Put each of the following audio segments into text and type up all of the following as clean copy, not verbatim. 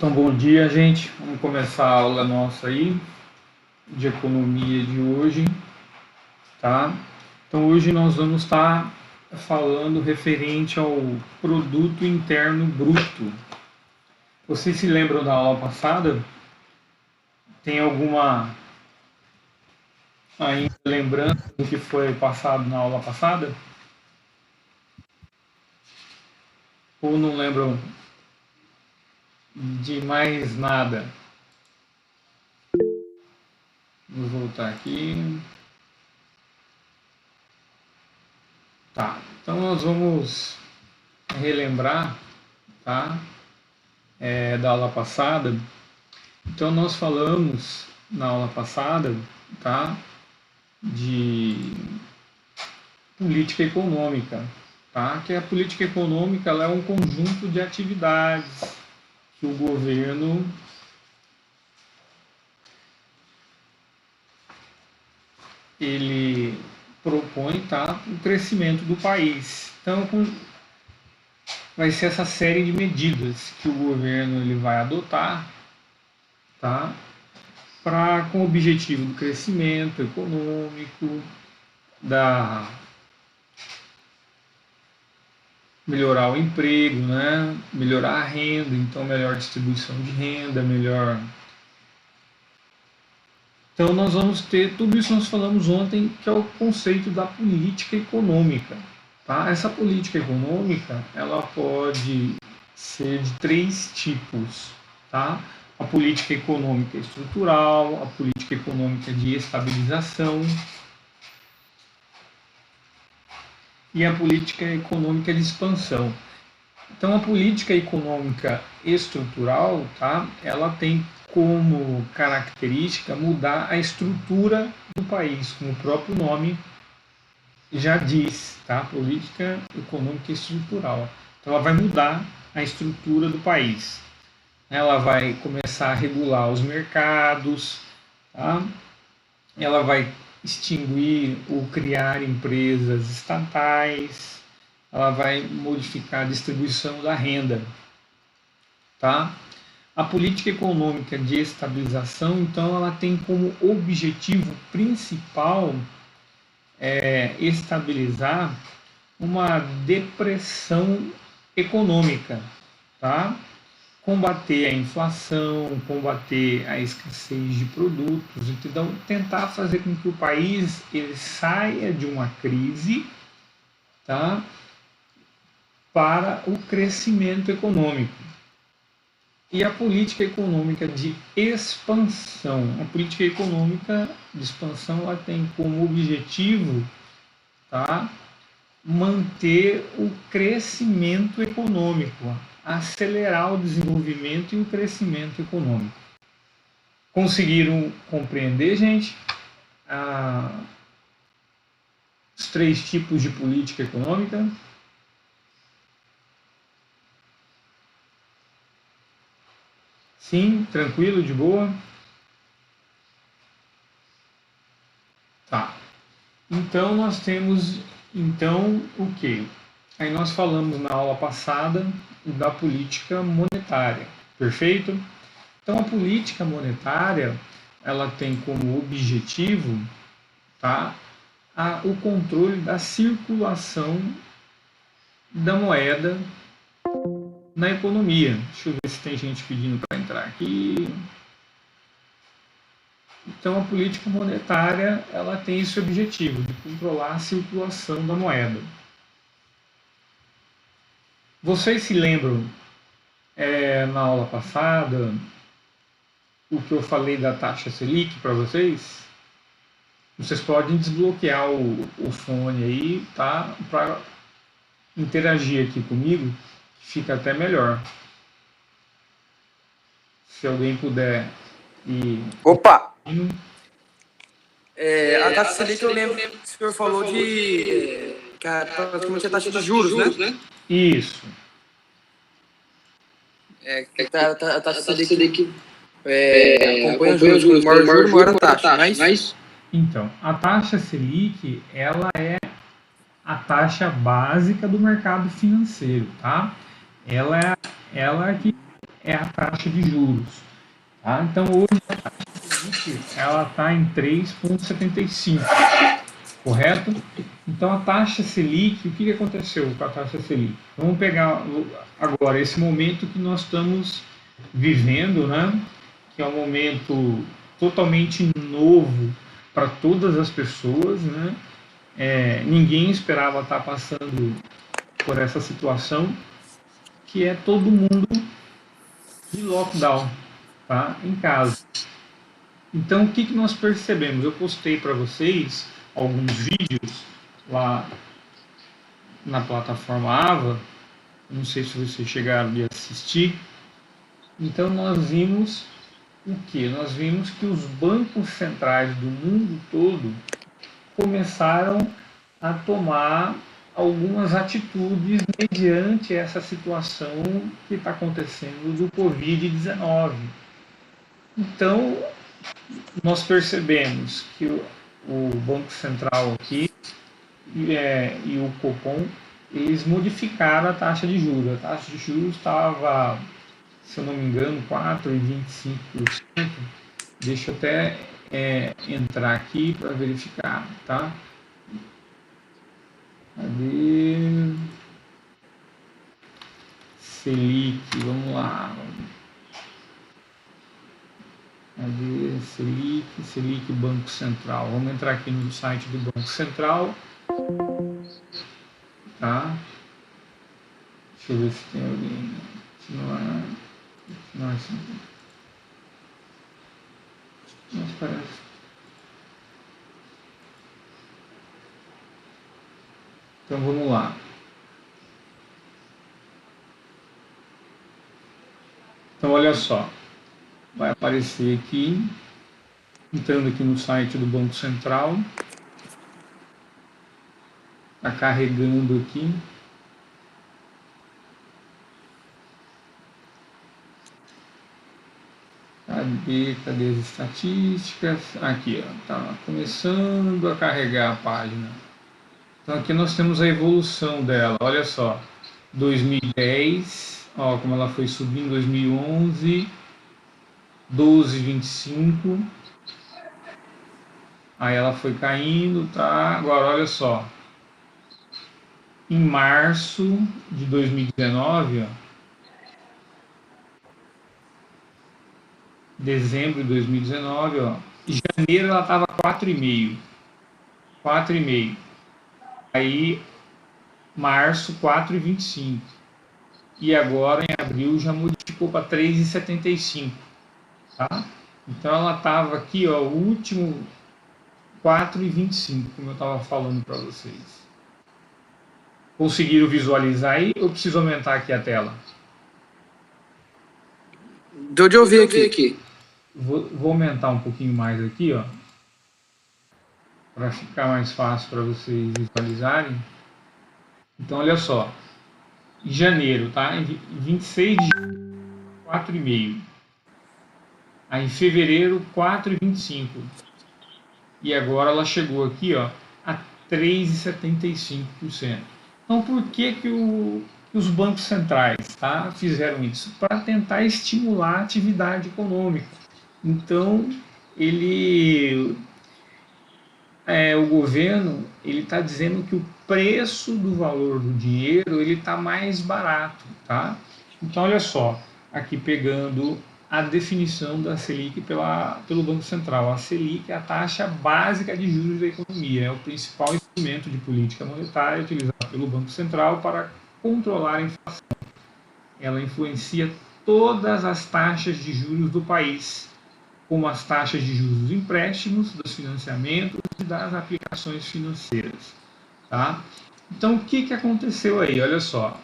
Então, bom dia, gente. Vamos começar a aula nossa aí de economia de hoje, tá? Então, hoje nós vamos estar falando referente ao produto interno bruto. Vocês se lembram da aula passada? Tem alguma ainda lembrança do que foi passado na aula passada? Ou não lembram de mais nada? Vamos voltar aqui. Tá, então nós vamos relembrar, tá? Da aula passada. Então nós falamos na aula passada, tá? De política econômica, tá? Que a política econômica ela é um conjunto de atividades que o governo ele propõe, tá? O crescimento do país. Então vai ser essa série de medidas que o governo ele vai adotar, tá? Com o objetivo do crescimento econômico, da melhorar o emprego, né? Melhorar a renda, então melhor distribuição de renda, melhor. Então nós vamos ter tudo isso que nós falamos ontem, que é o conceito da política econômica. Tá? Essa política econômica ela pode ser de três tipos. Tá? A política econômica estrutural, a política econômica de estabilização e a política econômica de expansão. Então, a política econômica estrutural, tá? Ela tem como característica mudar a estrutura do país, como o próprio nome já diz, tá? Política econômica estrutural. Então, ela vai mudar a estrutura do país. Ela vai começar a regular os mercados, tá? Ela vai extinguir ou criar empresas estatais, ela vai modificar a distribuição da renda, tá? A política econômica de estabilização, então, ela tem como objetivo principal estabilizar uma depressão econômica, tá? Combater a inflação, combater a escassez de produtos, então tentar fazer com que o país ele saia de uma crise, tá? Para o crescimento econômico. E a política econômica de expansão. A política econômica de expansão ela tem como objetivo, tá? Manter o crescimento econômico, acelerar o desenvolvimento e o crescimento econômico. Conseguiram compreender, gente, os três tipos de política econômica? Sim, tranquilo, de boa? Tá. Então nós temos o que? Aí nós falamos na aula passada da política monetária, perfeito? Então a política monetária ela tem como objetivo, tá, o controle da circulação da moeda na economia. Deixa eu ver se tem gente pedindo para entrar aqui. Então a política monetária ela tem esse objetivo de controlar a circulação da moeda. Vocês se lembram na aula passada o que eu falei da taxa Selic para vocês? Vocês podem desbloquear o fone aí, tá? Para interagir aqui comigo, fica até melhor. Se alguém puder ir. Opa! A taxa Selic eu lembro que o senhor falou de que praticamente a taxa de juros, né? Isso. A taxa Selic acompanha os juros, maior juro, maior a taxa, mas... Então, a taxa Selic, ela é a taxa básica do mercado financeiro, tá? Ela é que é a taxa de juros. Tá? Então, hoje, a taxa Selic ela está em 3,75, correto? Então, a taxa Selic, o que aconteceu com a taxa Selic? Vamos pegar agora esse momento que nós estamos vivendo, né? Que é um momento totalmente novo para todas as pessoas, né? Ninguém esperava estar passando por essa situação, que é todo mundo de lockdown, tá? Em casa. Então, o que nós percebemos? Eu postei para vocês alguns vídeos lá na plataforma Ava, não sei se vocês chegaram a assistir. Então, nós vimos o que? Nós vimos que os bancos centrais do mundo todo começaram a tomar algumas atitudes mediante essa situação que está acontecendo do Covid-19. Então, nós percebemos que o Banco Central aqui e o Copom, eles modificaram a taxa de juros. A taxa de juros estava, se eu não me engano, 4,25%. Deixa eu até entrar aqui para verificar, tá? Cadê? Selic, vamos lá. Cadê? Selic Banco Central. Vamos entrar aqui no site do Banco Central. Tá? Deixa eu ver se tem alguém. Não é assim. Mas parece. Então vamos lá. Então olha só. Vai aparecer aqui, entrando aqui no site do Banco Central. Está carregando aqui. Cadê as estatísticas? Aqui, está começando a carregar a página. Então aqui nós temos a evolução dela. Olha só, 2010, ó, como ela foi subindo, 2011, 12,25. Aí ela foi caindo, tá? Agora olha só, em março de 2019, ó, dezembro de 2019, ó, em janeiro ela estava 4,5. Aí março 4,25. E agora em abril já modificou para 3,75, tá? Então ela estava aqui, ó, o último 4,25, como eu estava falando para vocês. Conseguiram visualizar aí ou preciso aumentar aqui a tela? Deu de ouvir aqui. Vou aumentar um pouquinho mais aqui, ó, para ficar mais fácil para vocês visualizarem. Então, olha só, em janeiro, tá? Em 26 de janeiro, 4,5. Aí em fevereiro, 4,25. E agora ela chegou aqui, ó, a 3,75%. Então, por que os bancos centrais, tá, fizeram isso? Para tentar estimular a atividade econômica. Então, o governo ele está dizendo que o preço do valor do dinheiro ele está mais barato, tá? Então, olha só, aqui pegando a definição da Selic pelo Banco Central. A Selic é a taxa básica de juros da economia, é o principal instrumento de política monetária utilizado pelo Banco Central para controlar a inflação. Ela influencia todas as taxas de juros do país, como as taxas de juros dos empréstimos, dos financiamentos e das aplicações financeiras. Tá? Então, o que aconteceu aí? Olha só,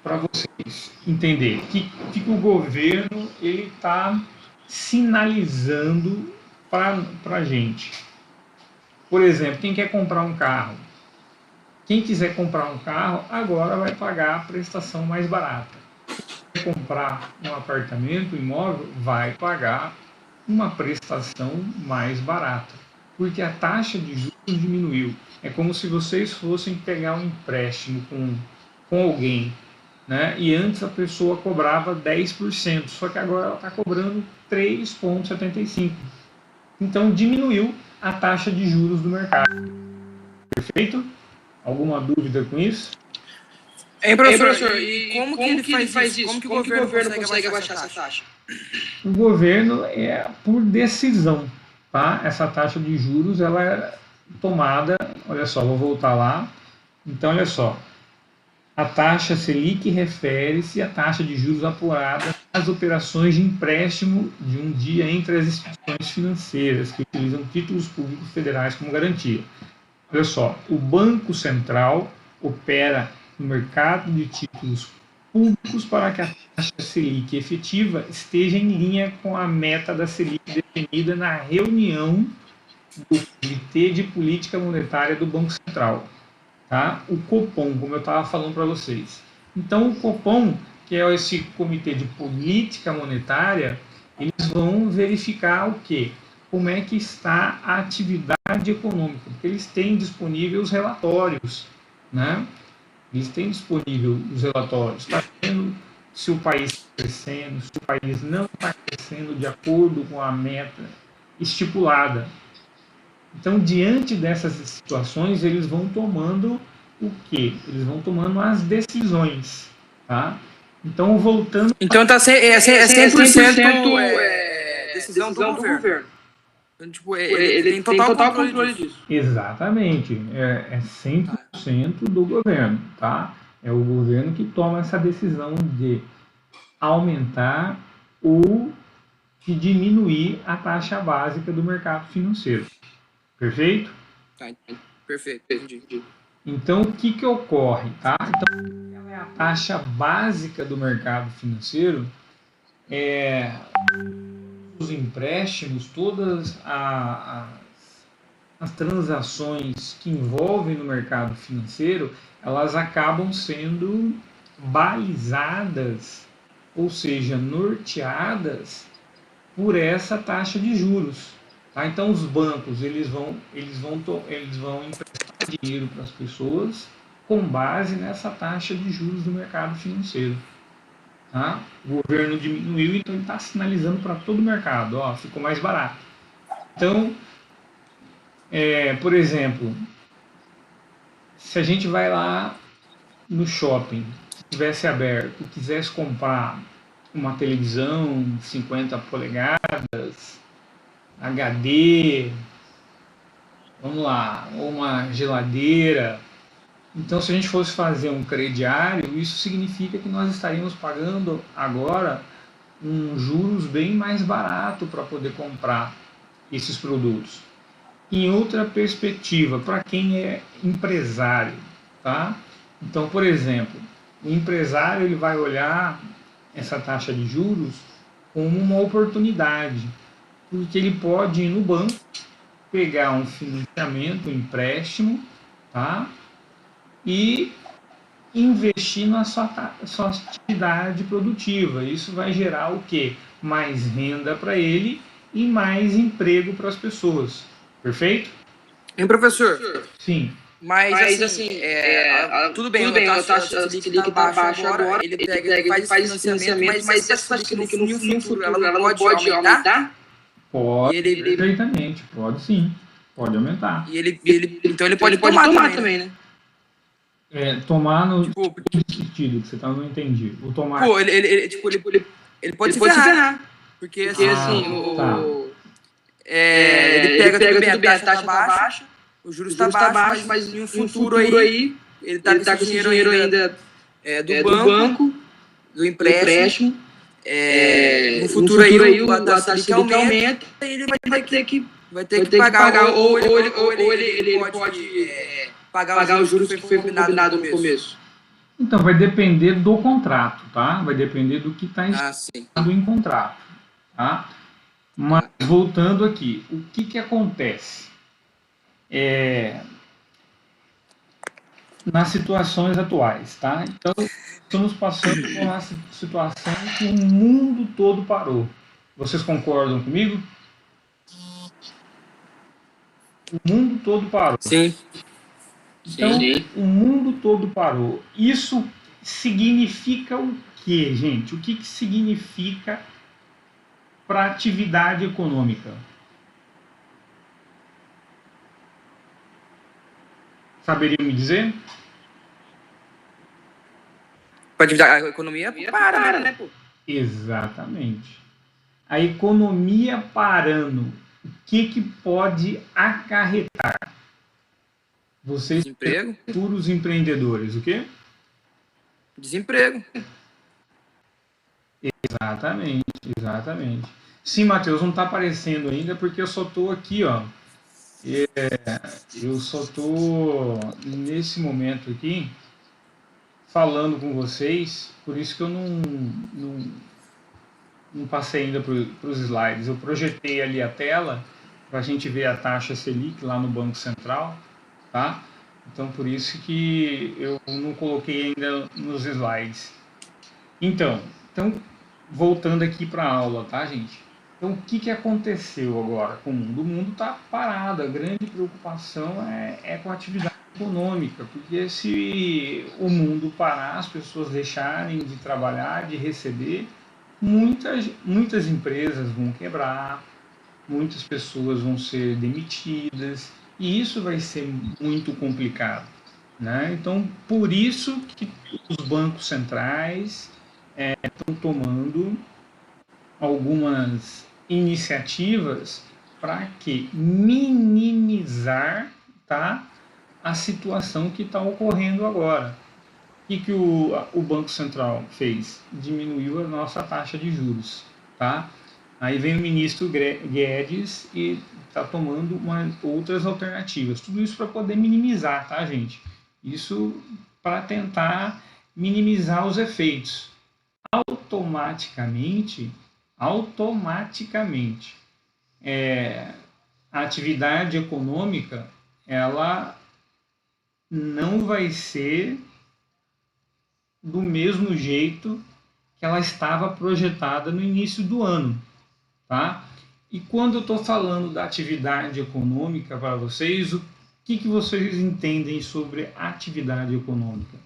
para vocês entenderem, o que o governo está sinalizando para a gente. Por exemplo, quem quer comprar um carro? Quem quiser comprar um carro, agora vai pagar a prestação mais barata. Quem quer comprar um apartamento, um imóvel, vai pagar uma prestação mais barata, porque a taxa de juros diminuiu. É como se vocês fossem pegar um empréstimo com alguém, né? E antes a pessoa cobrava 10%, só que agora ela está cobrando 3,75%. Então diminuiu a taxa de juros do mercado. Perfeito? Alguma dúvida com isso? Professor, e como que ele faz isso? Como que o governo consegue abaixar essa taxa? O governo é por decisão, tá? Essa taxa de juros ela é tomada, olha só, vou voltar lá. Então, olha só, a taxa Selic refere-se à taxa de juros apurada nas operações de empréstimo de um dia entre as instituições financeiras que utilizam títulos públicos federais como garantia. Olha só, o Banco Central opera no mercado de títulos públicos para que a taxa Selic efetiva esteja em linha com a meta da Selic definida na reunião do Comitê de Política Monetária do Banco Central, tá? O Copom, como eu estava falando para vocês. Então, o Copom, que é esse Comitê de Política Monetária, eles vão verificar o quê? Como é que está a atividade econômica, porque eles têm disponíveis os relatórios, né? Eles têm disponível os relatórios, está vendo se o país está crescendo, se o país não está crescendo de acordo com a meta estipulada. Então, diante dessas situações, eles vão tomando o quê? Eles vão tomando as decisões, tá? Então, voltando... Então, tá 100% decisão do governo. Então, tipo, ele tem total controle disso. Exatamente. É 100% do governo, tá? É o governo que toma essa decisão de aumentar ou de diminuir a taxa básica do mercado financeiro. Perfeito? Tá, perfeito, entendi. Então, o que ocorre? Tá? Então, ela é a taxa básica do mercado financeiro. Os empréstimos, todas as transações que envolvem no mercado financeiro, elas acabam sendo balizadas, ou seja, norteadas por essa taxa de juros. Tá? Então, os bancos eles vão emprestar dinheiro para as pessoas com base nessa taxa de juros do mercado financeiro. Tá? O governo diminuiu, então ele está sinalizando para todo o mercado, ó, ficou mais barato. Então, por exemplo, se a gente vai lá no shopping, se tivesse aberto, quisesse comprar uma televisão 50 polegadas, HD, vamos lá, ou uma geladeira. Então, se a gente fosse fazer um crediário, isso significa que nós estaríamos pagando agora juros bem mais barato para poder comprar esses produtos. Em outra perspectiva, para quem é empresário, tá? Então, por exemplo, o empresário ele vai olhar essa taxa de juros como uma oportunidade, porque ele pode ir no banco, pegar um financiamento, um empréstimo, tá? E investir na sua atividade produtiva. Isso vai gerar o quê? Mais renda para ele e mais emprego para as pessoas. Perfeito? Hein, professor? Sim. Mas assim, tudo bem, a taxa Selic está baixa agora, ele pega e faz esse financiamento, mas essa taxa Selic no futuro, ela não pode aumentar? Pode, perfeitamente, pode sim, pode aumentar. Então ele pode tomar também, né? Tomar no sentido que você não entendi. O tomar... Pô, ele pode se ferrar. Porque assim, ele pega tudo bem, a taxa tá baixa, o juros está baixo, mas em um futuro aí, ele tá com esse dinheiro ainda do banco, do empréstimo. No futuro aí, a taxa Selic aumenta e ele vai ter que pagar, ou ele pode pagar os juros que foi combinado no começo. Então, vai depender do contrato, tá? Vai depender do que está estipulado em contrato, tá? Mas, voltando aqui, o que acontece? Nas situações atuais, tá? Então, estamos passando por uma situação que o mundo todo parou. Vocês concordam comigo? O mundo todo parou. Sim. Então, o mundo todo parou. Isso significa o que, gente? O que significa para atividade econômica? Saberia me dizer? Para atividade, a economia para, né, pô? Exatamente. A economia parando, o que pode acarretar? Vocês, Desemprego. futuros empreendedores, o quê? Desemprego. Exatamente, exatamente. Sim, Matheus, não está aparecendo ainda porque eu só estou aqui, ó. Eu só estou nesse momento aqui falando com vocês, por isso que eu não passei ainda para os slides. Eu projetei ali a tela para a gente ver a taxa Selic lá no Banco Central, tá? Então, por isso que eu não coloquei ainda nos slides. Então voltando aqui para a aula, tá, gente? Então, o que aconteceu agora com o mundo? O mundo está parado, a grande preocupação é com a atividade econômica, porque se o mundo parar, as pessoas deixarem de trabalhar, de receber, muitas empresas vão quebrar, muitas pessoas vão ser demitidas, e isso vai ser muito complicado, né? Então, por isso que os bancos centrais estão tomando algumas iniciativas para que minimizar, tá, a situação que está ocorrendo agora. O que o Banco Central fez? Diminuiu a nossa taxa de juros, tá? Aí vem o ministro Guedes e está tomando outras alternativas. Tudo isso para poder minimizar, tá, gente? Isso para tentar minimizar os efeitos. Automaticamente, a atividade econômica, ela não vai ser do mesmo jeito que ela estava projetada no início do ano, tá? E quando eu estou falando da atividade econômica para vocês, o que vocês entendem sobre atividade econômica?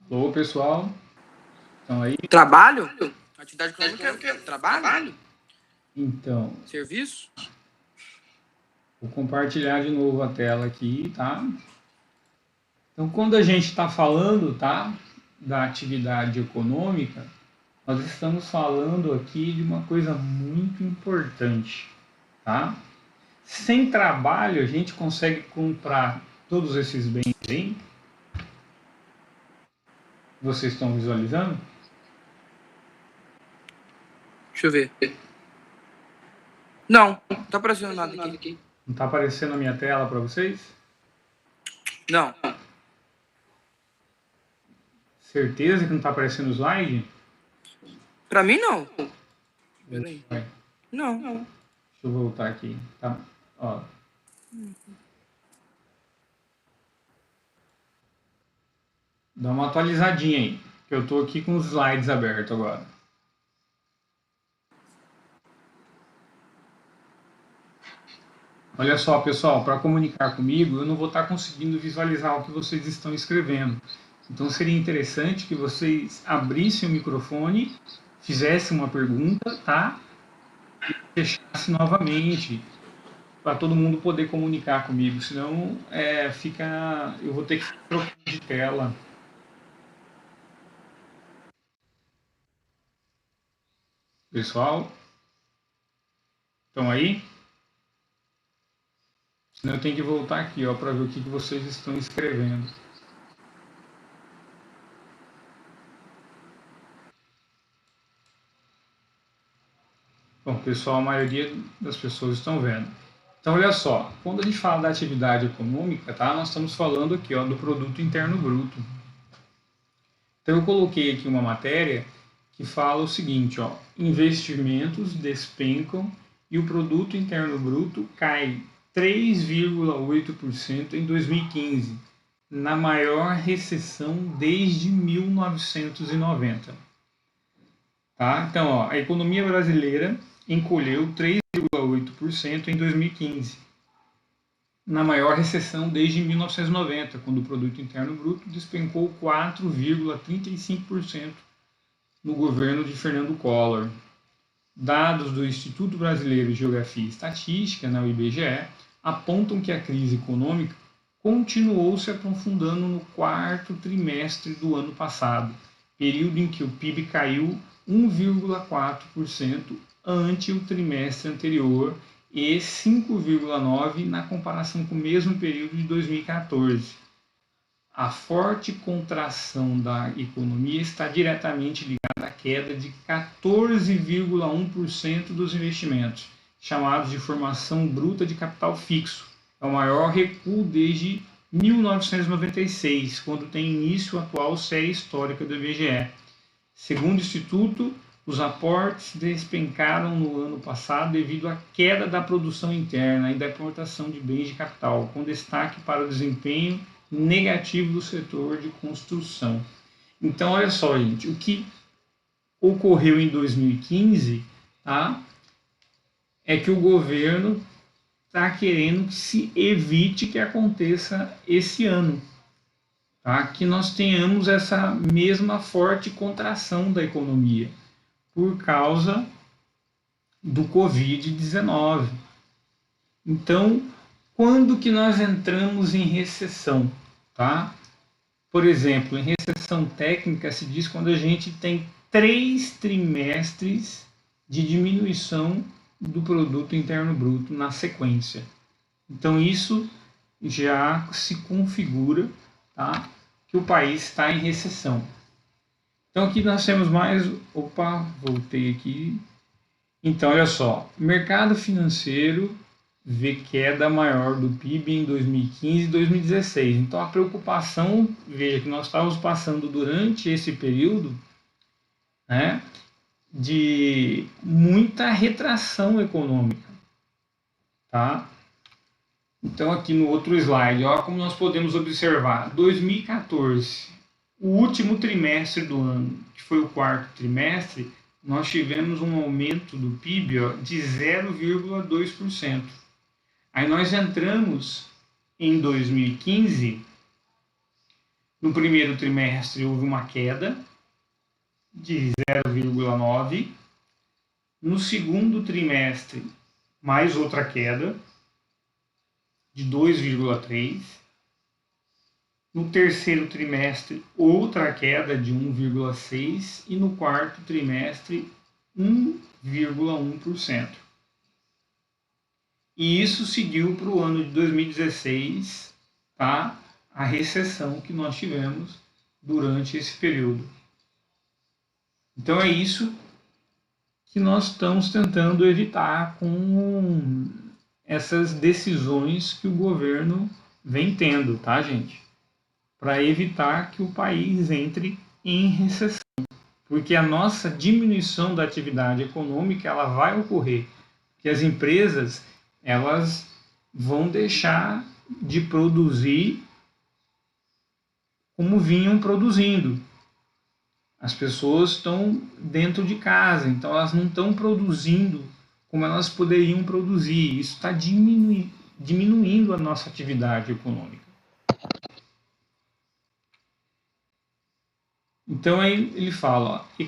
Alô, pessoal? Estão aí? Trabalho? Atividade econômica é trabalho? Então, Serviço? vou compartilhar de novo a tela aqui, tá? Então, quando a gente está falando, tá, da atividade econômica, nós estamos falando aqui de uma coisa muito importante, tá? Sem trabalho, a gente consegue comprar todos esses bens aí. Vocês estão visualizando? Deixa eu ver. Não tá aparecendo nada aqui. Não está aparecendo a minha tela para vocês? Não. Certeza que não está aparecendo o slide? Para mim, não. Peraí. Não. Deixa eu voltar aqui. Tá? Ó. Dá uma atualizadinha aí, que eu estou aqui com os slides abertos agora. Olha só, pessoal, para comunicar comigo, eu não vou estar conseguindo visualizar o que vocês estão escrevendo. Então seria interessante que vocês abrissem o microfone, fizessem uma pergunta, tá? E fechassem novamente, para todo mundo poder comunicar comigo. Senão eu vou ter que trocar de tela. Pessoal, estão aí? Senão eu tenho que voltar aqui, ó, para ver o que vocês estão escrevendo. Bom, pessoal, a maioria das pessoas estão vendo. Então, olha só, quando a gente fala da atividade econômica, tá, nós estamos falando aqui, ó, do produto interno bruto. Então, eu coloquei aqui uma matéria que fala o seguinte, ó, investimentos despencam e o produto interno bruto cai 3,8% em 2015, na maior recessão desde 1990. Tá? Então, ó, a economia brasileira encolheu 3,8% em 2015, na maior recessão desde 1990, quando o Produto Interno Bruto despencou 4,35% no governo de Fernando Collor. Dados do Instituto Brasileiro de Geografia e Estatística, o IBGE, apontam que a crise econômica continuou se aprofundando no quarto trimestre do ano passado, período em que o PIB caiu 1,4% ante o trimestre anterior e 5,9% na comparação com o mesmo período de 2014. A forte contração da economia está diretamente ligada à queda de 14,1% dos investimentos, chamados de formação bruta de capital fixo. É o maior recuo desde 1996, quando tem início a atual série histórica do IBGE. Segundo o Instituto, os aportes despencaram no ano passado devido à queda da produção interna e da importação de bens de capital, com destaque para o desempenho negativo do setor de construção. Então, olha só, gente, o que ocorreu em 2015, tá, é que o governo está querendo que se evite que aconteça esse ano, tá, que nós tenhamos essa mesma forte contração da economia por causa do Covid-19. Então, quando que nós entramos em recessão? Tá? Por exemplo, em recessão técnica se diz quando a gente tem 3 trimestres de diminuição do produto interno bruto na sequência. Então isso já se configura, tá, que o país está em recessão. Então aqui nós temos mais... Opa, voltei aqui. Então olha só, mercado financeiro vê queda maior do PIB em 2015 e 2016. Então a preocupação, veja que nós estávamos passando durante esse período, né, de muita retração econômica, tá? Então aqui no outro slide, olha como nós podemos observar, 2014, o último trimestre do ano, que foi o quarto trimestre, nós tivemos um aumento do PIB, de 0,2%. Aí nós entramos em 2015, no primeiro trimestre houve uma queda de 0,9%, no segundo trimestre mais outra queda de 2,3%, no terceiro trimestre outra queda de 1,6% e no quarto trimestre 1,1%. E isso seguiu para o ano de 2016, tá? A recessão que nós tivemos durante esse período. Então é isso que nós estamos tentando evitar com essas decisões que o governo vem tendo, tá, gente? Para evitar que o país entre em recessão. Porque a nossa diminuição da atividade econômica ela vai ocorrer. Porque as empresas elas vão deixar de produzir como vinham produzindo. As pessoas estão dentro de casa, então elas não estão produzindo como elas poderiam produzir. Isso está diminuindo a nossa atividade econômica. Então aí ele fala, ó,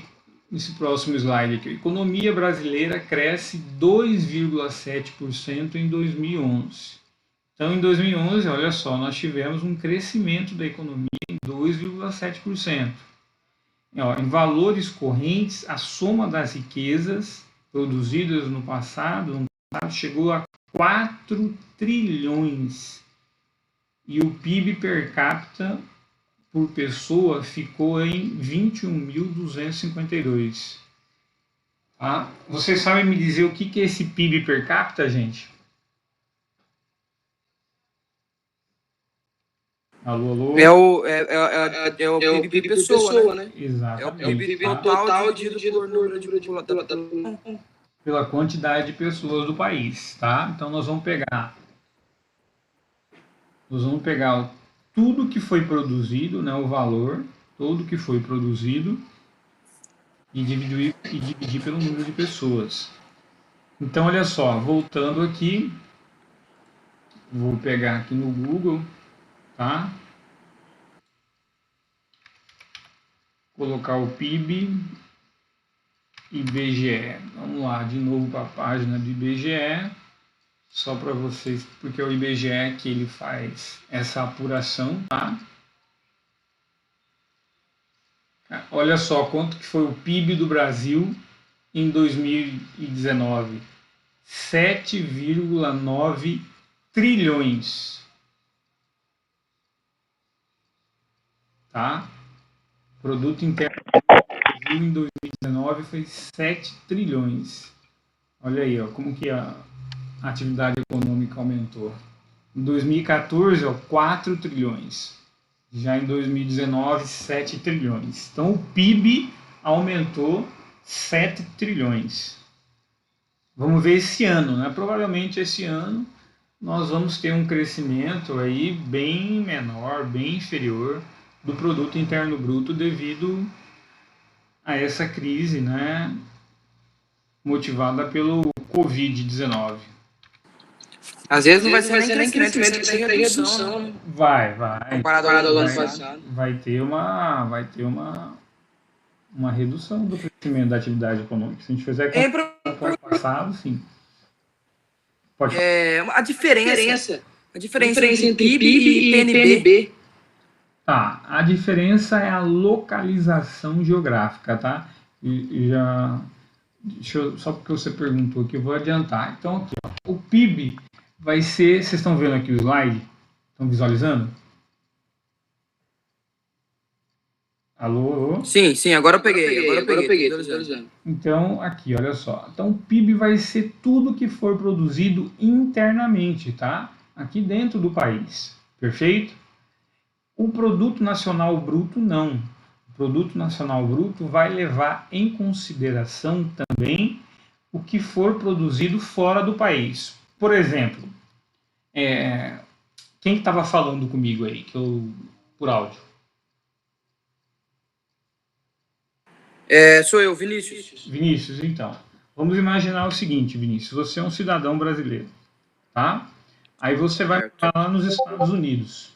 nesse próximo slide aqui, a economia brasileira cresce 2,7% em 2011. Então em 2011, olha só, nós tivemos um crescimento da economia em 2,7%. Em valores correntes, a soma das riquezas produzidas no passado chegou a 4 trilhões e o PIB per capita por pessoa ficou em 21.252. Tá? Vocês sabem me dizer o que é esse PIB per capita, gente? Alô, alô? É o PIB pessoa, né? Exatamente. É o PIB total dividido por número de população. Pela quantidade de pessoas do país, tá? Então nós vamos pegar tudo que foi produzido, né, o valor, todo que foi produzido e dividir pelo número de pessoas. Então olha só, voltando aqui, Vou pegar aqui no Google, tá? Colocar o PIB, IBGE. Vamos lá, de novo para a página do IBGE, só para vocês, porque é o IBGE que ele faz essa apuração, tá? Olha só quanto que foi o PIB do Brasil em 2019. 7,9 trilhões. Tá? Produto interno em 2019 foi 7 trilhões. Olha aí, ó, como que a atividade econômica aumentou. Em 2014, ó, 4 trilhões. Já em 2019, 7 trilhões. Então o PIB aumentou 7 trilhões. Vamos ver esse ano, né? Provavelmente esse ano nós vamos ter um crescimento aí bem menor, bem inferior do produto interno bruto devido a essa crise, né, motivada pelo Covid-19. Às vezes não vai ser nem crescimento, vai ser redução, né? Vai. Comparado ao ano passado. Vai ter uma redução do crescimento da atividade econômica. Se a gente fizer com o ano passado, sim. Pode a diferença entre PIB e PNB. Tá, a diferença é a localização geográfica, tá? Só porque você perguntou aqui, eu vou adiantar. Então, aqui, ó, o PIB vai ser, vocês estão vendo aqui o slide? Estão visualizando? Alô? Sim, agora eu peguei. Então, aqui, olha só. Então, o PIB vai ser tudo que for produzido internamente, tá? Aqui dentro do país, perfeito? O Produto Nacional Bruto, não. O Produto Nacional Bruto vai levar em consideração também o que for produzido fora do país. Por exemplo, quem estava falando comigo aí, por áudio? Sou eu, Vinícius. Vinícius, então. Vamos imaginar o seguinte, Vinícius. Você é um cidadão brasileiro, tá? Aí você vai lá nos Estados Unidos.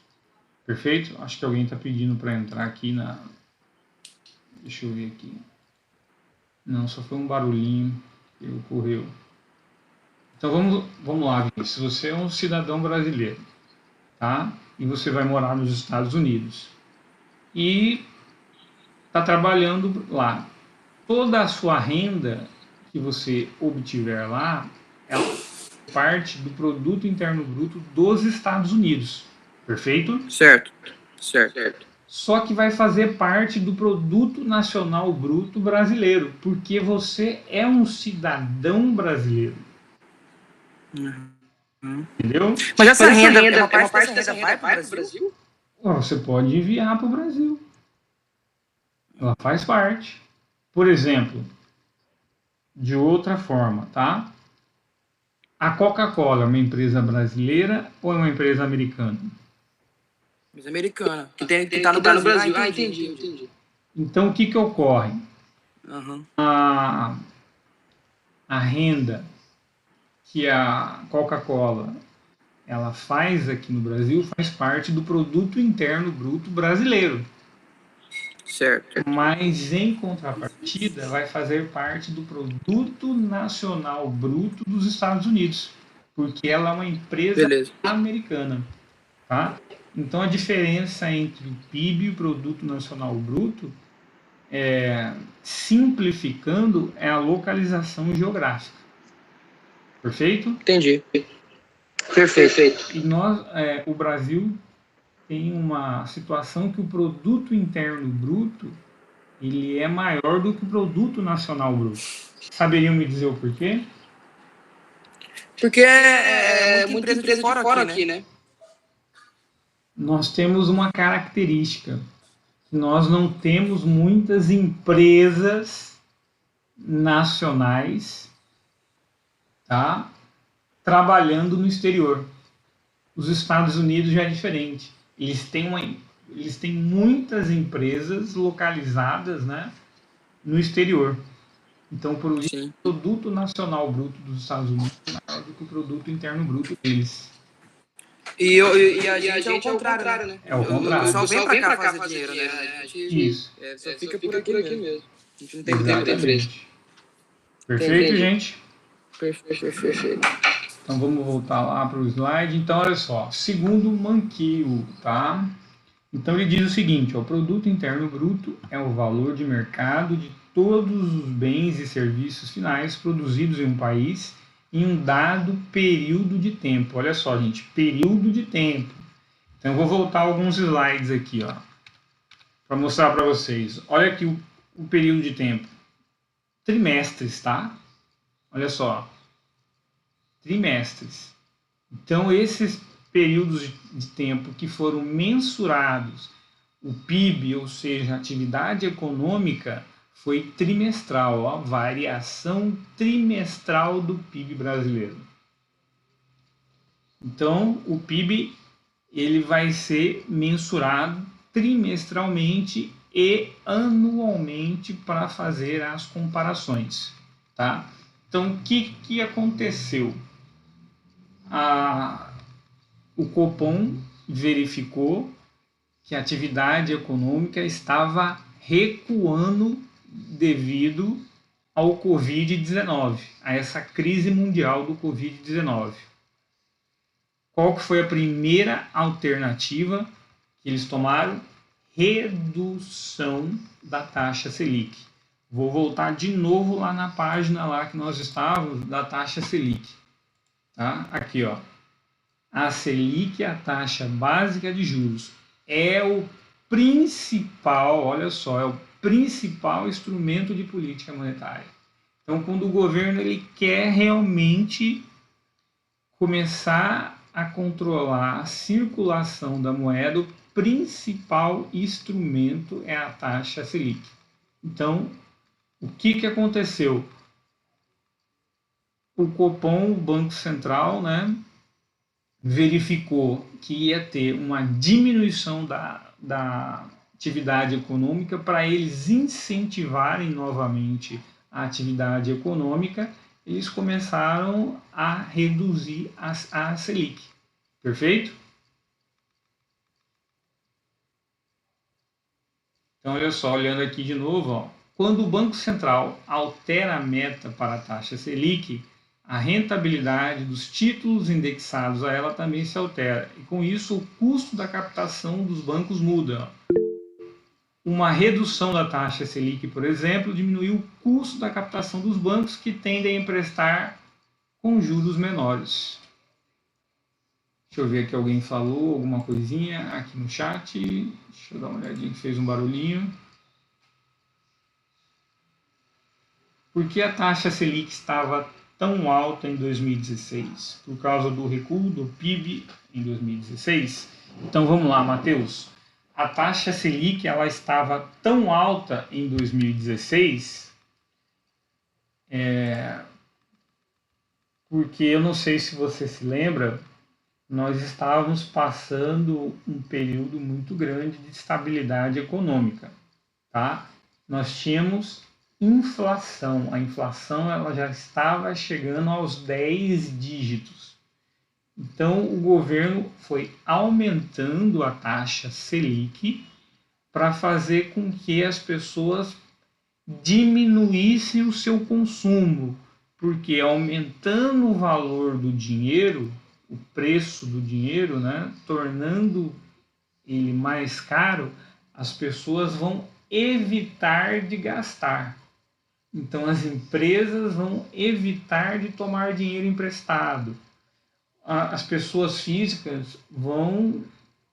Perfeito? Acho que alguém está pedindo para entrar aqui na... Deixa eu ver aqui. Não, só foi um barulhinho que ocorreu. Então vamos lá, Vinícius. Você é um cidadão brasileiro, tá? E você vai morar nos Estados Unidos. E está trabalhando lá. Toda a sua renda que você obtiver lá, ela é parte do Produto Interno Bruto dos Estados Unidos. Perfeito? Certo. Só que vai fazer parte do Produto Nacional Bruto brasileiro, porque você é um cidadão brasileiro. Entendeu? Mas essa renda, uma parte dessa renda vai para o Brasil? Você pode enviar para o Brasil. Ela faz parte. Por exemplo, de outra forma, tá? A Coca-Cola é uma empresa brasileira ou é uma empresa americana? Empresa americana. Que tá no Brasil. Entendi. Então, o que ocorre? A renda que a Coca-Cola ela faz aqui no Brasil faz parte do Produto Interno Bruto brasileiro. Certo. Mas, em contrapartida, vai fazer parte do Produto Nacional Bruto dos Estados Unidos, porque ela é uma empresa americana. Tá? Então, a diferença entre o PIB e o Produto Nacional Bruto, simplificando, é a localização geográfica. Perfeito? Entendi. Perfeito. E o Brasil tem uma situação que o Produto Interno Bruto ele é maior do que o Produto Nacional Bruto. Saberiam me dizer o porquê? Porque é muita empresa de fora aqui, né? Nós temos uma característica. Nós não temos muitas empresas nacionais, tá, trabalhando no exterior. Os Estados Unidos já é diferente. Eles têm muitas empresas localizadas, né, no exterior. Então, por isso, o Produto Nacional Bruto dos Estados Unidos é maior do que o Produto Interno Bruto deles. E a gente é o contrário, né? É o contrário. O pessoal vem pra cá fazer dinheiro, né? Isso. Só fica por aqui mesmo. A gente não tem Exatamente. Perfeito, gente? Perfeito. Então vamos voltar lá para o slide. Então, olha só, segundo Mankiw, tá? Então ele diz o seguinte, ó, o produto interno bruto é o valor de mercado de todos os bens e serviços finais produzidos em um país em um dado período de tempo. Olha só, gente, período de tempo. Então eu vou voltar alguns slides aqui, ó, para mostrar para vocês. Olha aqui o período de tempo. Trimestres, tá? Olha só. Trimestres. Então, esses períodos de tempo que foram mensurados, o PIB, ou seja, a atividade econômica, foi trimestral, ó, variação trimestral do PIB brasileiro. Então, o PIB ele vai ser mensurado trimestralmente e anualmente para fazer as comparações, tá? Então, o que aconteceu? O Copom verificou que a atividade econômica estava recuando devido ao Covid-19, a essa crise mundial do Covid-19. Qual que foi a primeira alternativa que eles tomaram? Redução da taxa Selic. Vou voltar de novo lá na página lá que nós estávamos da taxa Selic. Tá? Aqui, ó. A Selic, a taxa básica de juros, é o principal, olha só, é o principal instrumento de política monetária. Então, quando o governo ele quer realmente começar a controlar a circulação da moeda, o principal instrumento é a taxa Selic. Então, o que aconteceu? O Copom, o Banco Central, né, verificou que ia ter uma diminuição da atividade econômica para eles incentivarem novamente a atividade econômica, eles começaram a reduzir a Selic. Perfeito? Então, olha só, olhando aqui de novo, ó, quando o Banco Central altera a meta para a taxa Selic, a rentabilidade dos títulos indexados a ela também se altera. E com isso, o custo da captação dos bancos muda. Uma redução da taxa Selic, por exemplo, diminuiu o custo da captação dos bancos que tendem a emprestar com juros menores. Deixa eu ver aqui, alguém falou alguma coisinha aqui no chat. Deixa eu dar uma olhadinha que fez um barulhinho. Por que a taxa Selic estava tão alta em 2016? Por causa do recuo do PIB em 2016? Então vamos lá, Matheus. A taxa Selic ela estava tão alta em 2016 porque eu não sei se você se lembra, nós estávamos passando um período muito grande de estabilidade econômica, tá? Nós tínhamos inflação. A inflação ela já estava chegando aos 10 dígitos. Então, o governo foi aumentando a taxa Selic para fazer com que as pessoas diminuíssem o seu consumo, porque aumentando o valor do dinheiro, o preço do dinheiro, né, tornando ele mais caro, as pessoas vão evitar de gastar. Então, as empresas vão evitar de tomar dinheiro emprestado. As pessoas físicas vão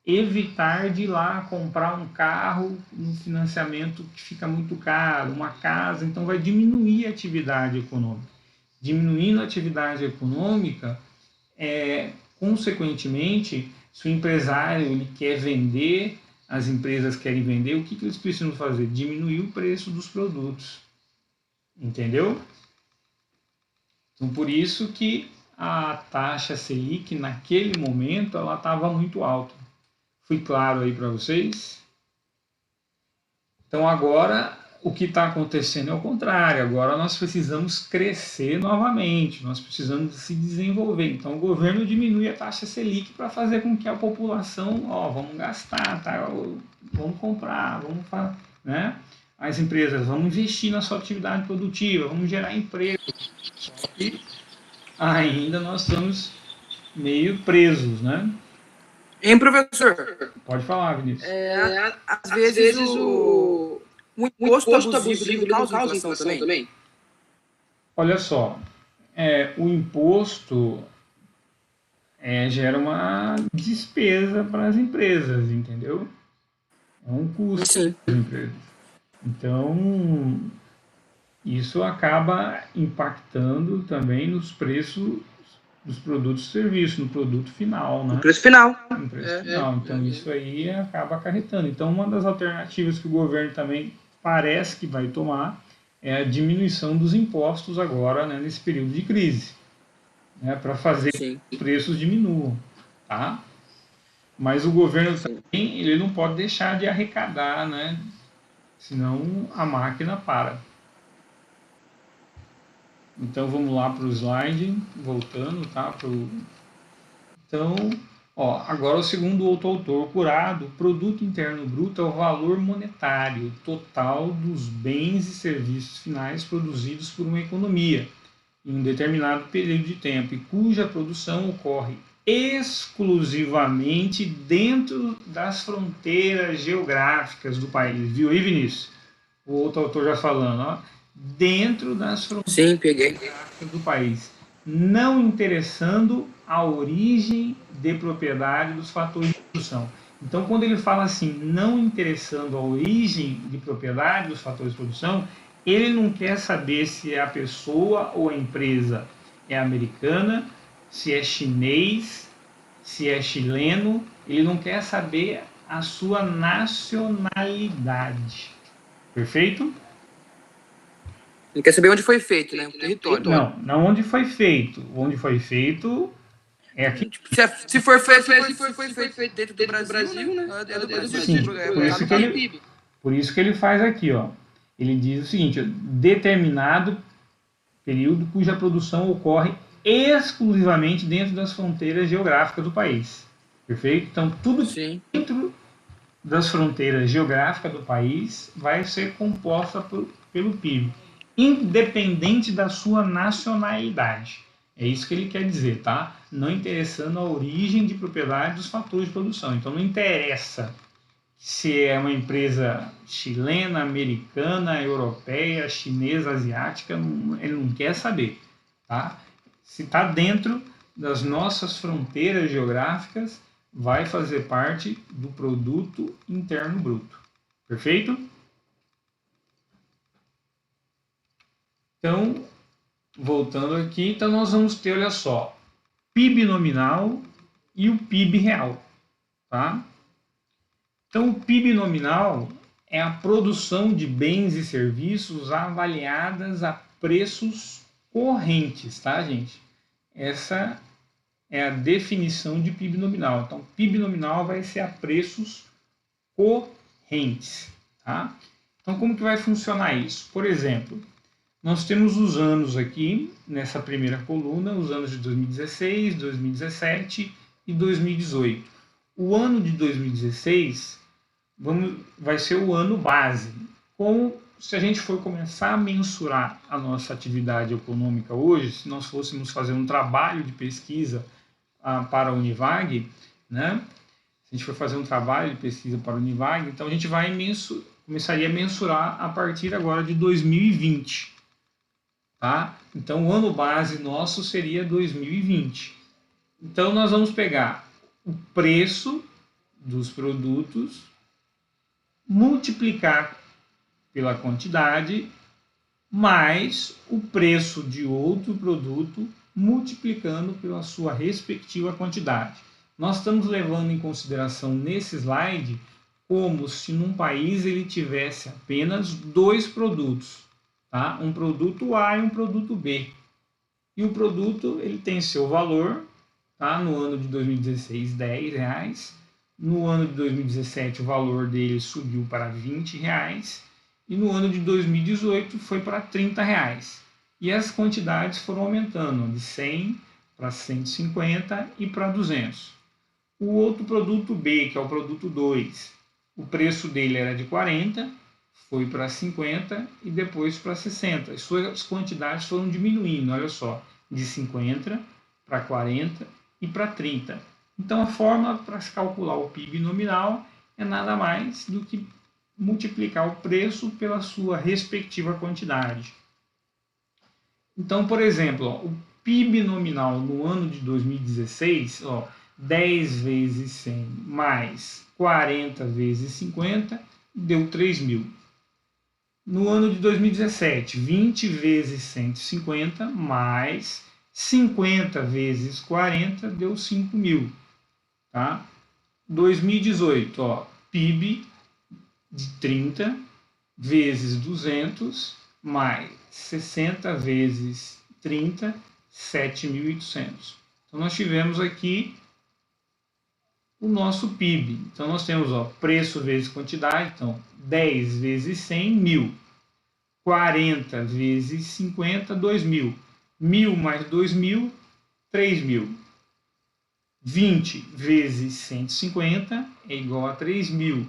evitar de ir lá comprar um carro, um financiamento que fica muito caro, uma casa, então vai diminuir a atividade econômica. Diminuindo a atividade econômica, consequentemente, se o empresário ele quer vender, as empresas querem vender, o que eles precisam fazer? Diminuir o preço dos produtos. Entendeu? Então, por isso que a taxa Selic, naquele momento, ela estava muito alta. Fui claro aí para vocês? Então, agora, O que está acontecendo é o contrário. Agora nós precisamos crescer novamente, nós precisamos se desenvolver. Então o governo diminui a taxa Selic para fazer com que a população, vamos gastar, tá? Vamos comprar, né? As empresas vão investir na sua atividade produtiva, vamos gerar emprego. E ainda nós estamos meio presos, né? Hein, professor? Pode falar, Vinícius. Às vezes o imposto abusivo não causa inflação também? Olha só, o imposto gera uma despesa para as empresas, entendeu? É um custo para as empresas. Então, isso acaba impactando também nos preços dos produtos e serviços, no produto final, né? No preço final. No preço final. Então, isso aí acaba acarretando. Então, uma das alternativas que o governo também parece que vai tomar é a diminuição dos impostos agora, né, nesse período de crise, né, para fazer que os preços diminuam, tá? Mas o governo também, ele não pode deixar de arrecadar, né? Senão a máquina para. Então vamos lá para o slide, voltando, tá? Então, agora o segundo outro autor curado, produto interno bruto é o valor monetário total dos bens e serviços finais produzidos por uma economia em um determinado período de tempo e cuja produção ocorre exclusivamente dentro das fronteiras geográficas do país. Viu aí, Vinícius? O outro autor já falando, dentro das fronteiras geográficas do país, não interessando a origem de propriedade dos fatores de produção. Então, quando ele fala assim, não interessando a origem de propriedade dos fatores de produção, ele não quer saber se a pessoa ou a empresa é americana, se é chinês, se é chileno, ele não quer saber a sua nacionalidade. Perfeito? Ele quer saber onde foi feito, né? O território. Não onde foi feito. Onde foi feito é aqui. Se for feito dentro do Brasil, né? É do Brasil. Sim, por isso que ele faz aqui, Ele diz o seguinte: determinado período cuja produção ocorre exclusivamente dentro das fronteiras geográficas do país. Perfeito? Então, tudo dentro das fronteiras geográficas do país vai ser composta pelo PIB, independente da sua nacionalidade. É isso que ele quer dizer, tá? Não interessando a origem de propriedade dos fatores de produção. Então, não interessa se é uma empresa chilena, americana, europeia, chinesa, asiática, ele não quer saber, tá? Se está dentro das nossas fronteiras geográficas, vai fazer parte do produto interno bruto. Perfeito? Então, voltando aqui, então nós vamos ter, olha só, PIB nominal e o PIB real, tá? Então, o PIB nominal é a produção de bens e serviços avaliadas a preços correntes, tá, gente? Essa é a definição de PIB nominal. Então, PIB nominal vai ser a preços correntes, tá? Então, como que vai funcionar isso? Por exemplo, nós temos os anos aqui, nessa primeira coluna, os anos de 2016, 2017 e 2018. O ano de 2016 vai ser o ano base. Se a gente for começar a mensurar a nossa atividade econômica hoje, se nós fôssemos fazer um trabalho de pesquisa para a Univag, né? Se a gente for fazer um trabalho de pesquisa para a Univag, então a gente começaria a mensurar a partir agora de 2020. Tá? Então, o ano base nosso seria 2020. Então, nós vamos pegar o preço dos produtos, multiplicar pela quantidade, mais o preço de outro produto, multiplicando pela sua respectiva quantidade. Nós estamos levando em consideração nesse slide como se num país ele tivesse apenas dois produtos, tá? Um produto A e um produto B. E o produto ele tem seu valor, tá? No ano de 2016, R$10. No ano de 2017, o valor dele subiu para R$20. e no ano de 2018 foi para R$ 30. E as quantidades foram aumentando, de 100 para 150 e para 200. O outro produto B, que é o produto 2, o preço dele era de 40, foi para 50 e depois para 60. As suas quantidades foram diminuindo, olha só, de 50 para 40 e para 30. Então a forma para se calcular o PIB nominal é nada mais do que multiplicar o preço pela sua respectiva quantidade. Então, por exemplo, o PIB nominal no ano de 2016, 10 vezes 100 mais 40 vezes 50 deu 3 mil. No ano de 2017, 20 vezes 150 mais 50 vezes 40 deu 5 mil. Tá? 2018, PIB de 30 vezes 200 mais 60 vezes 30, 7.800. Então, nós tivemos aqui o nosso PIB. Então, nós temos preço vezes quantidade, então 10 vezes 100, 1.000. 40 vezes 50, 2.000. 1.000 mais 2.000, 3.000. 20 vezes 150 é igual a 3.000.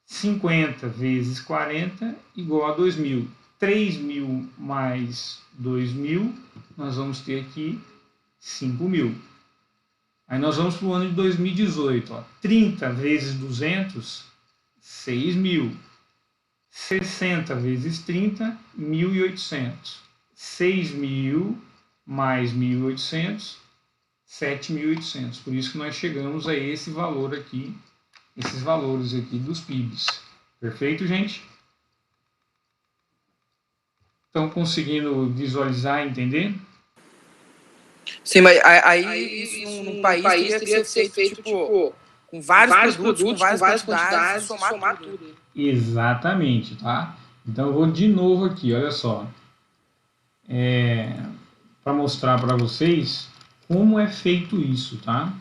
50 vezes 40 igual a 2.000. 3.000 mais 2.000, nós vamos ter aqui 5.000. Aí nós vamos para o ano de 2018. 30 vezes 200, 6.000. 60 vezes 30, 1.800. 6.000 mais 1.800, 7.800. Por isso que nós chegamos a esse valor aqui, esses valores aqui dos PIBs. Perfeito, gente? Estão conseguindo visualizar e entender? Sim, mas aí isso num país teria que ser feito tipo, com vários produtos, com várias quantidades, somar tudo. Exatamente, tá? Então eu vou de novo aqui, olha só. Para mostrar para vocês como é feito isso, tá?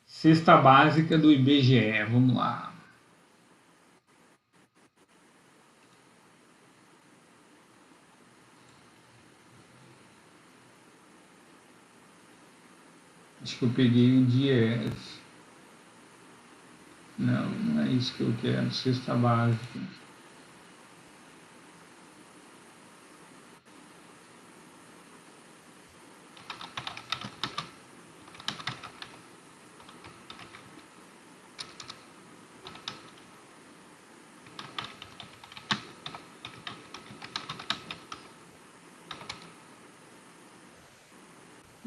Cesta básica do IBGE, vamos lá. Acho que eu peguei o DIEES. Não, não é isso que eu quero, cesta básica.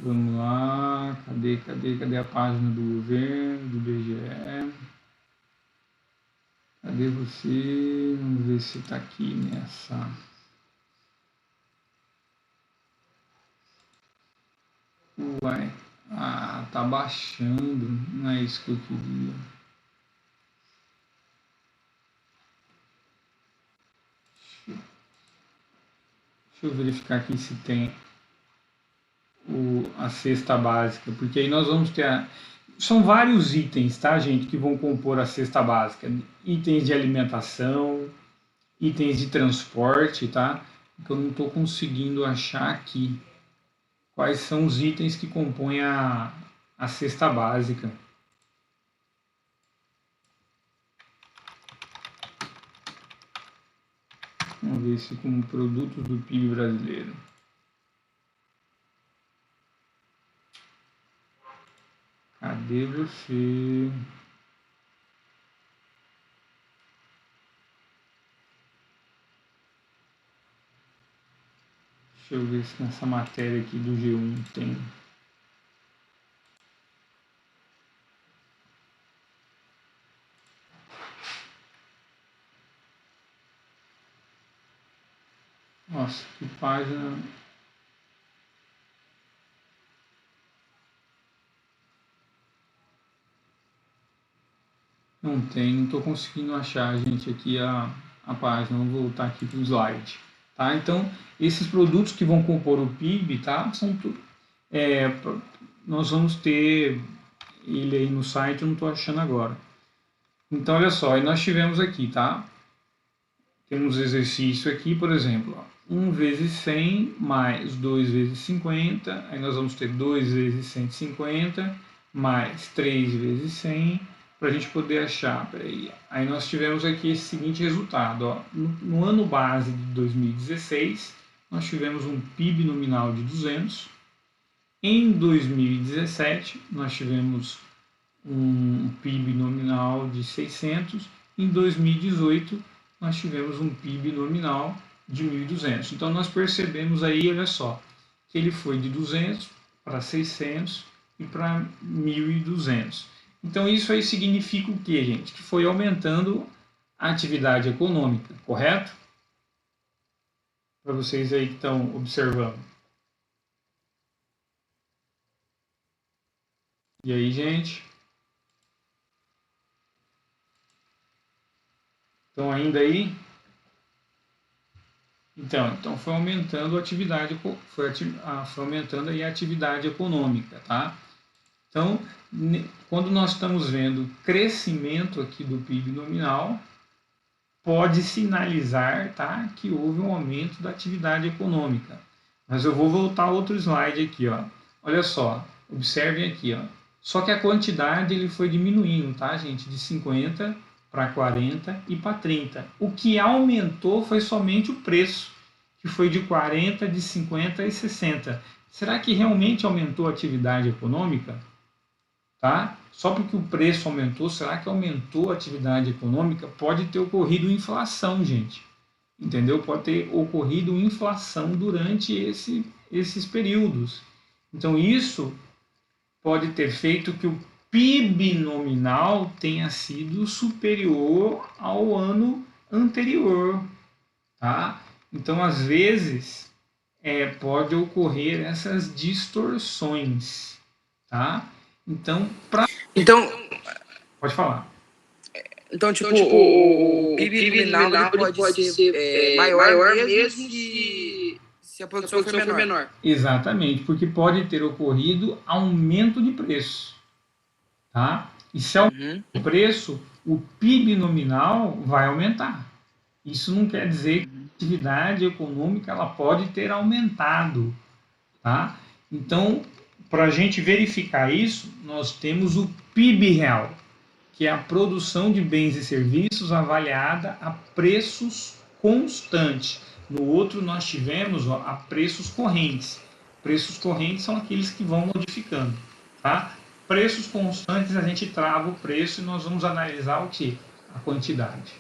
Vamos lá, cadê a página do governo, do IBGE? Cadê você? Vamos ver se está aqui nessa. Uai, tá baixando, não é isso que eu queria. Deixa eu verificar aqui se tem a cesta básica, porque aí nós vamos ter são vários itens, tá, gente, que vão compor a cesta básica. Itens de alimentação, itens de transporte, tá? Que eu não estou conseguindo achar aqui quais são os itens que compõem a cesta básica. Vamos ver se como produtos do PIB brasileiro. Cadê você? Deixa eu ver se nessa matéria aqui do G1 tem. Nossa, que página. Não tem, não estou conseguindo achar, gente, aqui a página. Vou voltar aqui para o slide. Tá? Então, esses produtos que vão compor o PIB, tá? São nós vamos ter ele aí no site, eu não estou achando agora. Então, olha só, aí nós tivemos aqui, tá? Temos exercício aqui, por exemplo, ó, 1 vezes 100 mais 2 vezes 50, aí nós vamos ter 2 vezes 150 mais 3 vezes 100, para a gente poder achar, peraí, aí nós tivemos aqui esse seguinte resultado, ó, no ano base de 2016, nós tivemos um PIB nominal de 200, em 2017, nós tivemos um PIB nominal de 600, em 2018, nós tivemos um PIB nominal de 1.200. Então, nós percebemos aí, olha só, que ele foi de 200 para 600 e para 1.200. Então, isso aí significa o quê, gente? Que foi aumentando a atividade econômica, correto? Para vocês aí que estão observando. E aí, gente? Estão ainda aí? Então foi aumentando a atividade, foi aumentando aí a atividade econômica, tá? Então, quando nós estamos vendo crescimento aqui do PIB nominal, pode sinalizar, tá, que houve um aumento da atividade econômica. Mas eu vou voltar a outro slide aqui, ó. Olha só, observem aqui, ó. Só que a quantidade ele foi diminuindo, tá, gente? De 50 para 40 e para 30. O que aumentou foi somente o preço, que foi de 40, de 50 e 60. Será que realmente aumentou a atividade econômica? Tá? Só porque o preço aumentou, será que aumentou a atividade econômica? Pode ter ocorrido inflação, gente. Entendeu? Pode ter ocorrido inflação durante esses períodos. Então, isso pode ter feito que o PIB nominal tenha sido superior ao ano anterior. Tá? Então, às vezes, pode ocorrer essas distorções. Tá? Então, pode falar. Então, tipo, o PIB nominal pode ser maior mesmo se a produção for menor. Exatamente, porque pode ter ocorrido aumento de preço. Tá? E se aumentar o preço, o PIB nominal vai aumentar. Isso não quer dizer que a atividade econômica ela pode ter aumentado. Tá? Então, para a gente verificar isso, nós temos o PIB real, que é a produção de bens e serviços avaliada a preços constantes. No outro, nós tivemos a preços correntes. Preços correntes são aqueles que vão modificando. Tá? Preços constantes, a gente trava o preço e nós vamos analisar o que? A quantidade,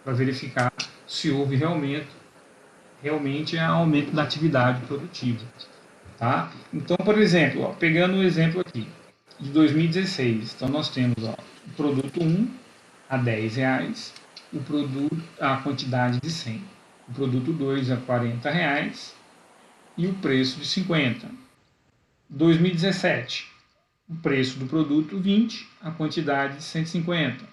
para verificar se houve realmente aumento da atividade produtiva. Tá? Então, por exemplo, ó, pegando o exemplo aqui de 2016, então nós temos ó, o produto 1 a R$10, o produto, a quantidade de 100, o produto 2 a R$40 e o preço de 50. 2017, o preço do produto 20, a quantidade de 150.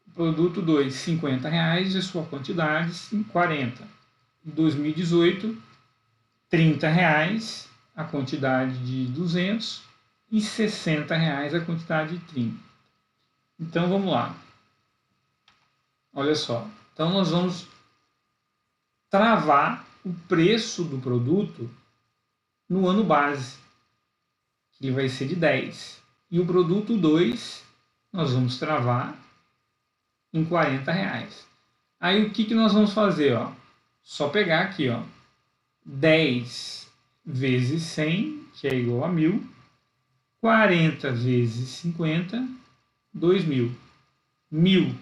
O produto 2, R$50 e a sua quantidade 40. 2018, R$30, a quantidade de 200 e R$60 a quantidade de 30. Então vamos lá. Olha só. Então nós vamos travar o preço do produto no ano base, que vai ser de 10. E o produto 2 nós vamos travar em R$40. Aí o que nós vamos fazer? Ó? Só pegar aqui, ó, 10 vezes 100, que é igual a 1.000, 40 vezes 50, 2.000. 1.000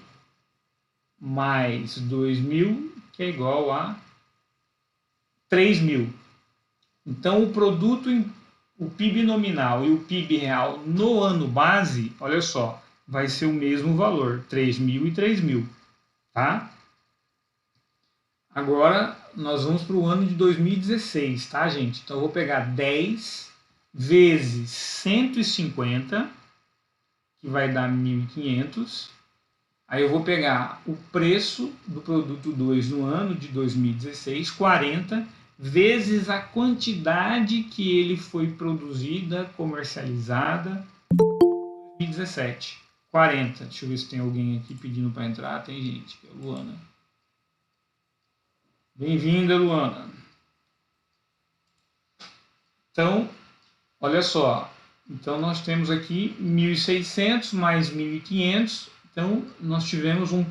mais 2.000, que é igual a 3.000. Então, o PIB nominal e o PIB real no ano base, olha só, vai ser o mesmo valor, 3.000 e 3.000. Tá? Agora, nós vamos para o ano de 2016, tá, gente? Então, eu vou pegar 10 vezes 150, que vai dar 1.500. Aí eu vou pegar o preço do produto 2 no ano de 2016, 40, vezes a quantidade que ele foi produzida, comercializada em 2017. 40. Deixa eu ver se tem alguém aqui pedindo para entrar. Tem gente, que é a Luana. Bem-vinda, Luana. Então, olha só. Então, nós temos aqui 1.600 mais 1.500. Então, nós tivemos o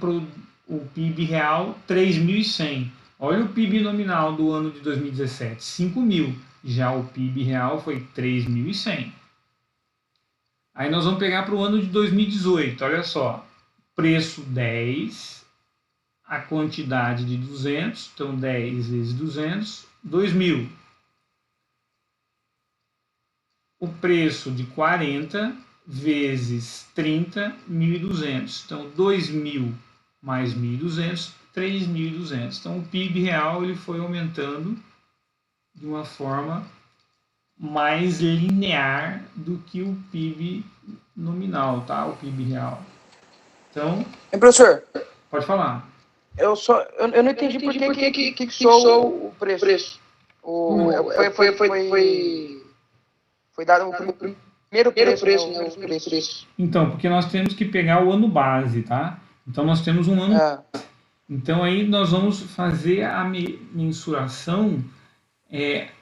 PIB real 3.100. Olha o PIB nominal do ano de 2017, 5.000. Já o PIB real foi 3.100. Aí nós vamos pegar para o ano de 2018. Olha só. Preço 10, a quantidade de 200. Então, 10 vezes 200, 2.000. O preço de 40 vezes 30, 1.200. Então, 2.000 mais 1.200, 3.200. Então, o PIB real ele foi aumentando de uma forma mais linear do que o PIB nominal, tá? O PIB real. Então, professor, pode falar. Eu não entendi por que fixou o preço. Foi dado o primeiro preço, né? O preço. Então, porque nós temos que pegar o ano base, tá? Então, nós temos um ano. Então, aí nós vamos fazer a mensuração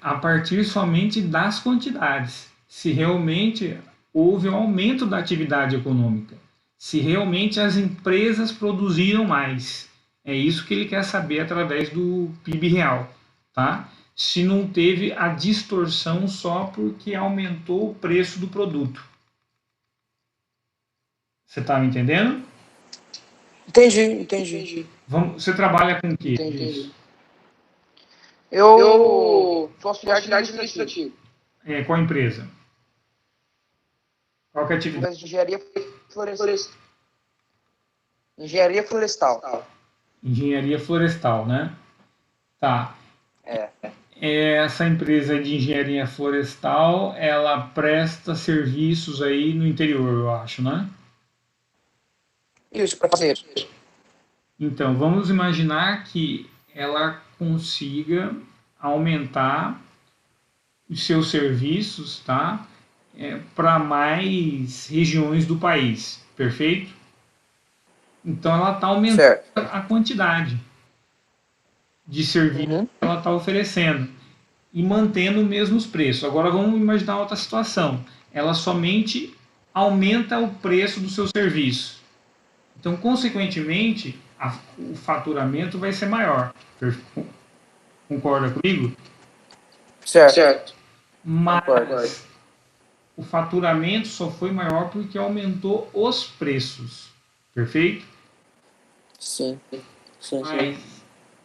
a partir somente das quantidades. Se realmente houve um aumento da atividade econômica. Se realmente as empresas produziram mais. É isso que ele quer saber através do PIB real, tá? Se não teve a distorção só porque aumentou o preço do produto. Você está me entendendo? Entendi. Você trabalha com o quê? Entendi. Eu sou auxiliar administrativo. Qual empresa? Qual que é a atividade? Engenharia florestal. Engenharia florestal, né? Tá. Essa empresa de engenharia florestal, ela presta serviços aí no interior, eu acho, né? Isso, para fazer. Então, vamos imaginar que ela consiga aumentar os seus serviços, tá? Para mais regiões do país, perfeito? Então, ela está aumentando a quantidade de serviços que ela está oferecendo e mantendo os mesmos preços. Agora, vamos imaginar outra situação. Ela somente aumenta o preço do seu serviço. Então, consequentemente, o faturamento vai ser maior. Concorda comigo? Certo. Mas o faturamento só foi maior porque aumentou os preços. Perfeito? Sim. Mas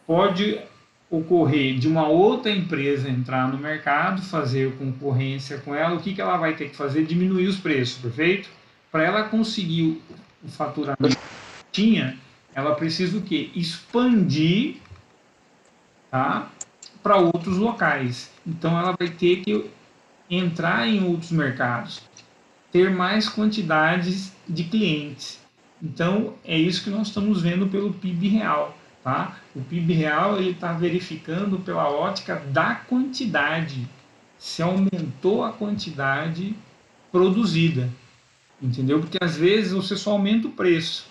pode ocorrer de uma outra empresa entrar no mercado, fazer concorrência com ela, o que ela vai ter que fazer? Diminuir os preços, perfeito? Para ela conseguir o faturamento que tinha, ela precisa o quê? Expandir, tá? Para outros locais. Então ela vai ter que entrar em outros mercados, ter mais quantidades de clientes. Então é isso que nós estamos vendo pelo PIB real, tá? O PIB real ele está verificando pela ótica da quantidade, se aumentou a quantidade produzida, entendeu? Porque às vezes você só aumenta o preço,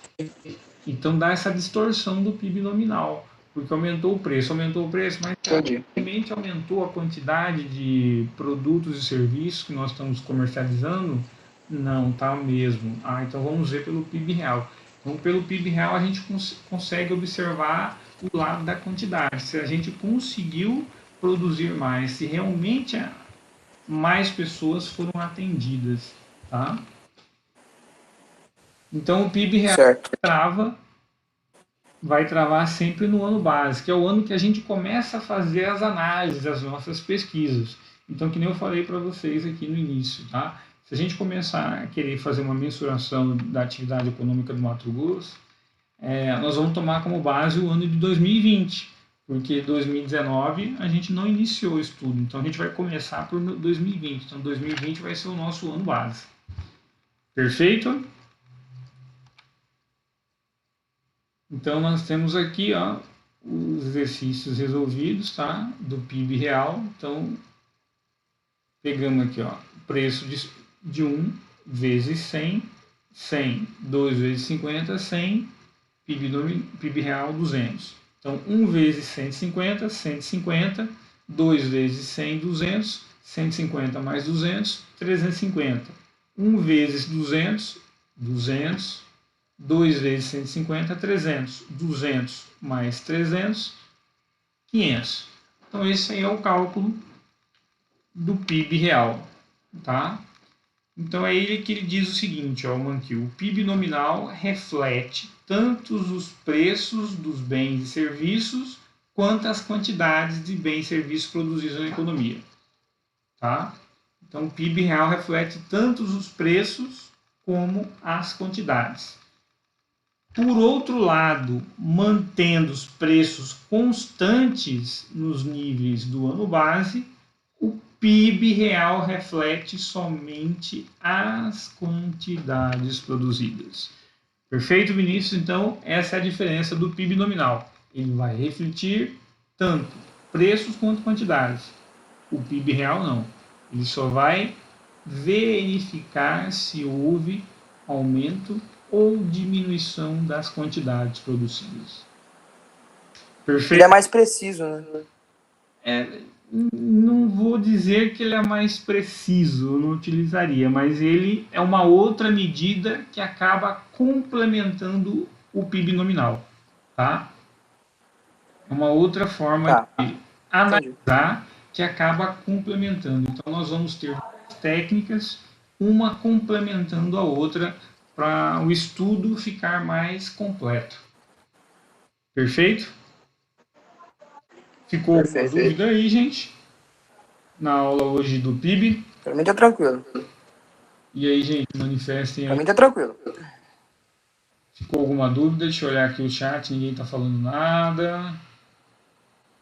então dá essa distorção do PIB nominal. Porque aumentou o preço, mas realmente aumentou a quantidade de produtos e serviços que nós estamos comercializando? Não, tá mesmo. Então vamos ver pelo PIB real. Então, pelo PIB real, a gente consegue observar o lado da quantidade. Se a gente conseguiu produzir mais, se realmente mais pessoas foram atendidas, tá? Então, o PIB real vai travar sempre no ano base, que é o ano que a gente começa a fazer as análises, as nossas pesquisas. Então, que nem eu falei para vocês aqui no início, tá? Se a gente começar a querer fazer uma mensuração da atividade econômica do Mato Grosso, nós vamos tomar como base o ano de 2020, porque 2019 a gente não iniciou o estudo, então a gente vai começar por 2020. Então, 2020 vai ser o nosso ano base. Perfeito? Então, nós temos aqui os exercícios resolvidos, tá? Do PIB real. Então, pegamos aqui, preço de 1 vezes 100, 100, 2 vezes 50, 100, PIB real, 200. Então, 1 vezes 150, 150, 2 vezes 100, 200, 150 mais 200, 350. 1 vezes 200, 200, 2 vezes 150, 300. 200 mais 300, 500. Então, esse aí é o cálculo do PIB real, tá? Então é ele que ele diz o seguinte, ó, o Mankiw, o PIB nominal reflete tanto os preços dos bens e serviços quanto as quantidades de bens e serviços produzidos na economia, tá? Então o PIB real reflete tanto os preços como as quantidades. Por outro lado, mantendo os preços constantes nos níveis do ano base, o PIB real reflete somente as quantidades produzidas. Perfeito, Vinícius? Então, essa é a diferença do PIB nominal. Ele vai refletir tanto preços quanto quantidades. O PIB real não. Ele só vai verificar se houve aumento ou diminuição das quantidades produzidas. Perfeito? Ele é mais preciso, né? Não vou dizer que ele é mais preciso, eu não utilizaria, mas ele é uma outra medida que acaba complementando o PIB nominal, tá? É uma outra forma de analisar que acaba complementando. Então nós vamos ter técnicas, uma complementando a outra para o estudo ficar mais completo. Perfeito? Ficou alguma dúvida aí, gente? Na aula hoje do PIB? Pra mim tá tranquilo. E aí, gente, manifestem aí. Pra mim tá tranquilo. Ficou alguma dúvida? Deixa eu olhar aqui o chat, ninguém tá falando nada.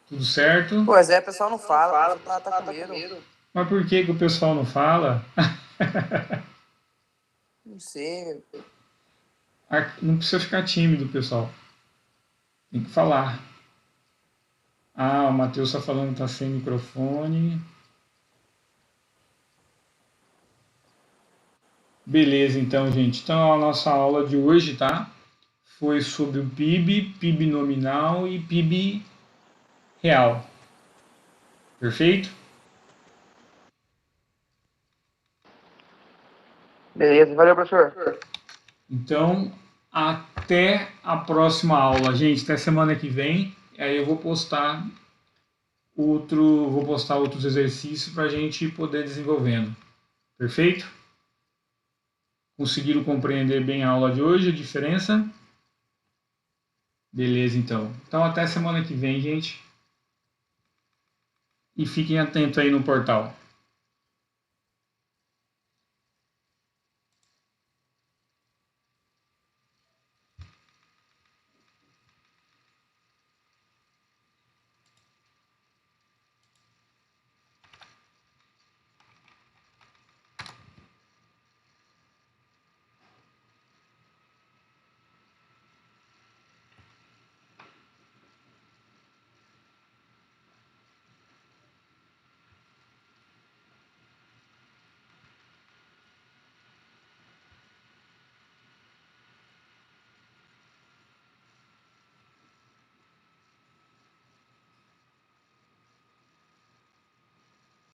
Tudo certo? Pois é, o pessoal não fala, o pessoal tá com medo. Mas por que o pessoal não fala? Não sei. Não precisa ficar tímido, pessoal. Tem que falar. Ah, o Matheus está falando que está sem microfone. Beleza, então, gente. Então, a nossa aula de hoje, tá? Foi sobre o PIB, PIB nominal e PIB real. Perfeito? Beleza, valeu, professor. Então, até a próxima aula, gente. Até semana que vem. Aí eu vou postar outros exercícios para a gente poder desenvolvendo. Perfeito? Conseguiram compreender bem a aula de hoje, a diferença? Beleza, então. Então, até semana que vem, gente. E fiquem atentos aí no portal.